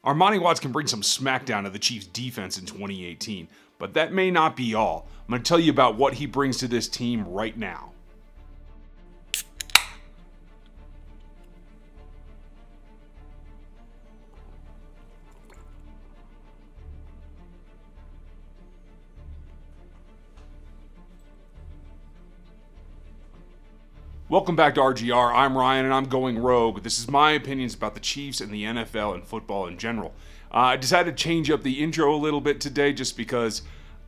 Armani Watts can bring some smackdown to the Chiefs' defense in 2018, but that may not be all. I'm going to tell you about what he brings to this team right now. Welcome back to RGR. I'm Ryan and I'm going rogue. This is my opinions about the Chiefs and the NFL and football in general. I decided to change up the intro a little bit today just because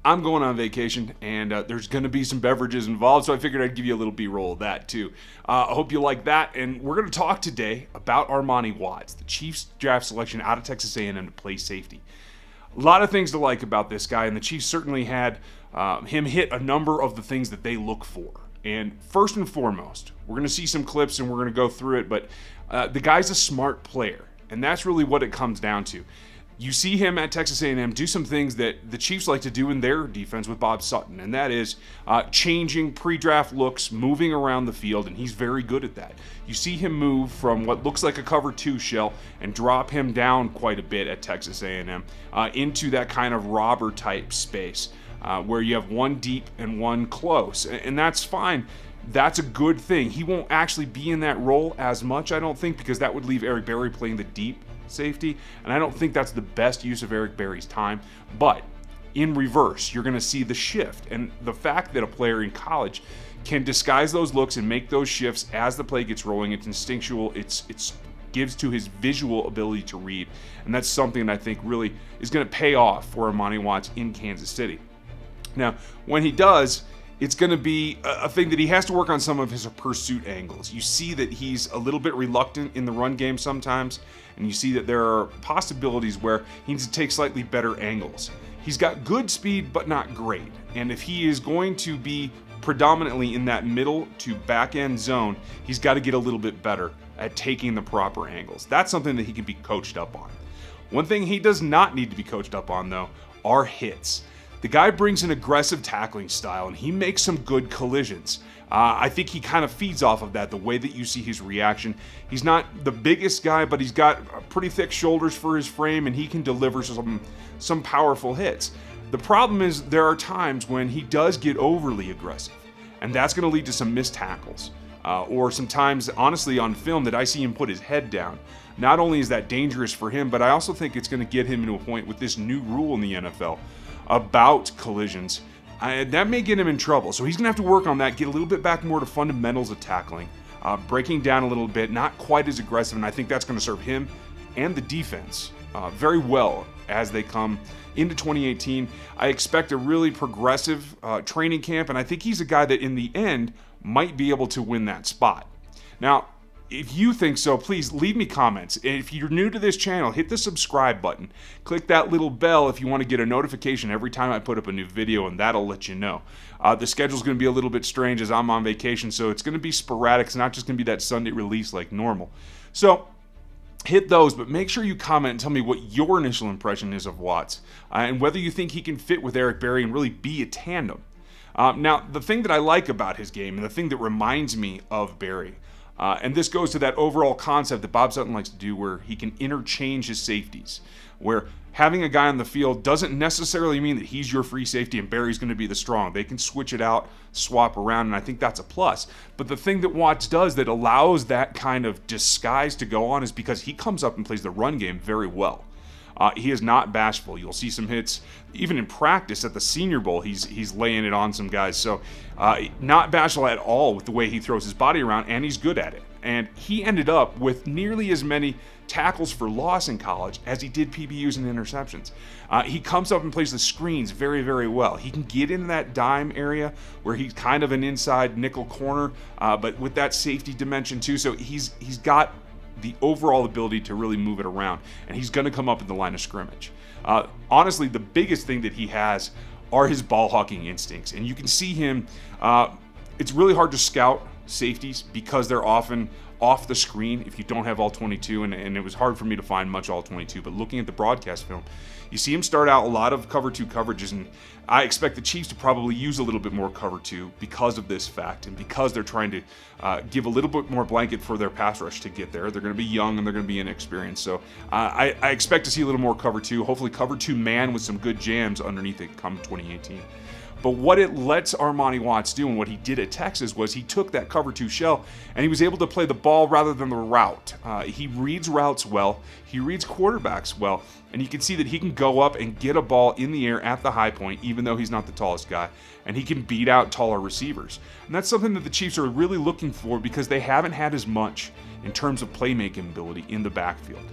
I'm going on vacation and there's going to be some beverages involved, so I figured I'd give you a little B-roll of that too. I hope you like that, and we're going to talk today about Armani Watts, the Chiefs draft selection out of Texas A&M to play safety. A lot of things to like about this guy, and the Chiefs certainly had him hit a number of the things that they look for. And first and foremost, we're going to see some clips and we're going to go through it, but the guy's a smart player, and that's really what it comes down to. You see him at Texas A&M do some things that the Chiefs like to do in their defense with Bob Sutton, and that is changing pre-draft looks, moving around the field, and he's very good at that. You see him move from what looks like a cover 2 shell and drop him down quite a bit at Texas A&M into that kind of robber type space. Where you have one deep and one close, and that's fine. That's a good thing. He won't actually be in that role as much, I don't think, because that would leave Eric Berry playing the deep safety, and I don't think that's the best use of Eric Berry's time. But in reverse, you're going to see the shift, and the fact that a player in college can disguise those looks and make those shifts as the play gets rolling, it's instinctual, it's gives to his visual ability to read, and that's something that I think really is going to pay off for Armani Watts in Kansas City. Now, when he does, it's going to be a thing that he has to work on some of his pursuit angles. You see that he's a little bit reluctant in the run game sometimes, and you see that there are possibilities where he needs to take slightly better angles. He's got good speed, but not great. And if he is going to be predominantly in that middle to back end zone, he's got to get a little bit better at taking the proper angles. That's something that he can be coached up on. One thing he does not need to be coached up on, though, are hits. The guy brings an aggressive tackling style, and he makes some good collisions. I think he kind of feeds off of that, the way that you see his reaction. He's not the biggest guy, but he's got pretty thick shoulders for his frame, and he can deliver some powerful hits. The problem is there are times when he does get overly aggressive, and that's going to lead to some missed tackles. Or sometimes, honestly, on film that I see him put his head down. Not only is that dangerous for him, but I also think it's going to get him into a point with this new rule in the NFL about collisions. That may get him in trouble. So he's going to have to work on that, get a little bit back more to fundamentals of tackling, breaking down a little bit, not quite as aggressive, and I think that's going to serve him and the defense very well as they come into 2018. I expect a really progressive training camp, and I think he's a guy that in the end might be able to win that spot. Now, if you think so, please leave me comments. If you're new to this channel, hit the subscribe button. Click that little bell if you want to get a notification every time I put up a new video, and that'll let you know. The schedule's going to be a little bit strange as I'm on vacation, so it's going to be sporadic. It's not just going to be that Sunday release like normal. So hit those, but make sure you comment and tell me what your initial impression is of Watts, and whether you think he can fit with Eric Berry and really be a tandem. Now, the thing that I like about his game, and the thing that reminds me of Berry, and this goes to that overall concept that Bob Sutton likes to do, where he can interchange his safeties, where having a guy on the field doesn't necessarily mean that he's your free safety and Berry's going to be the strong. They can switch it out, swap around, and I think that's a plus. But the thing that Watts does that allows that kind of disguise to go on is because he comes up and plays the run game very well. He is not bashful. You'll see some hits, even in practice at the Senior Bowl, he's laying it on some guys. So not bashful at all with the way he throws his body around, and he's good at it. And he ended up with nearly as many tackles for loss in college as he did PBUs and interceptions. He comes up and plays the screens very, very well. He can get into that dime area where he's kind of an inside nickel corner, but with that safety dimension too. So he's got the overall ability to really move it around, and he's going to come up in the line of scrimmage. Honestly, the biggest thing that he has are his ball hawking instincts, and you can see him. It's really hard to scout safeties because they're often off the screen if you don't have all 22, and it was hard for me to find much all 22, but looking at the broadcast film, you see him start out a lot of cover 2 coverages, and I expect the Chiefs to probably use a little bit more cover 2 because of this fact, and because they're trying to give a little bit more blanket for their pass rush to get there. They're going to be young and they're going to be inexperienced, so I expect to see a little more cover 2, hopefully cover 2 man with some good jams underneath it come 2018. But what it lets Armani Watts do, and what he did at Texas, was he took that cover 2 shell and he was able to play the ball rather than the route. He reads routes well, he reads quarterbacks well, and you can see that he can go up and get a ball in the air at the high point, even though he's not the tallest guy, and he can beat out taller receivers. And that's something that the Chiefs are really looking for because they haven't had as much in terms of playmaking ability in the backfield.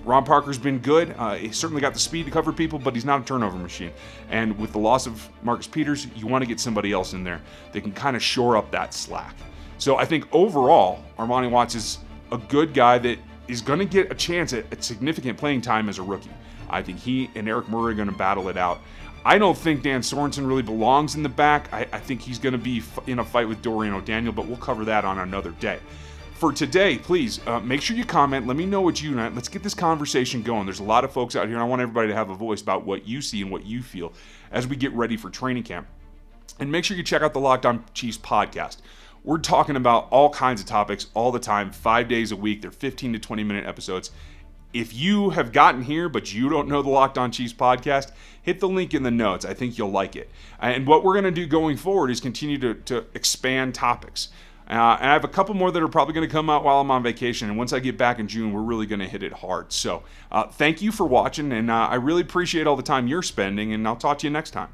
Ron Parker's been good. He's certainly got the speed to cover people, but he's not a turnover machine. And with the loss of Marcus Peters, you want to get somebody else in there that can kind of shore up that slack. So I think overall, Armani Watts is a good guy that is going to get a chance at significant playing time as a rookie. I think he and Eric Murray are going to battle it out. I don't think Dan Sorensen really belongs in the back. I think he's going to be in a fight with Dorian O'Daniel, but we'll cover that on another day. For today, please make sure you comment. Let me know what you know. Let's get this conversation going. There's a lot of folks out here, and I want everybody to have a voice about what you see and what you feel as we get ready for training camp. And make sure you check out the Locked On Chiefs podcast. We're talking about all kinds of topics all the time, 5 days a week. They're 15 to 20-minute episodes. If you have gotten here, but you don't know the Locked On Chiefs podcast, hit the link in the notes. I think you'll like it. And what we're going to do going forward is continue to expand topics. And I have a couple more that are probably going to come out while I'm on vacation. And once I get back in June, we're really going to hit it hard. So thank you for watching. And I really appreciate all the time you're spending. And I'll talk to you next time.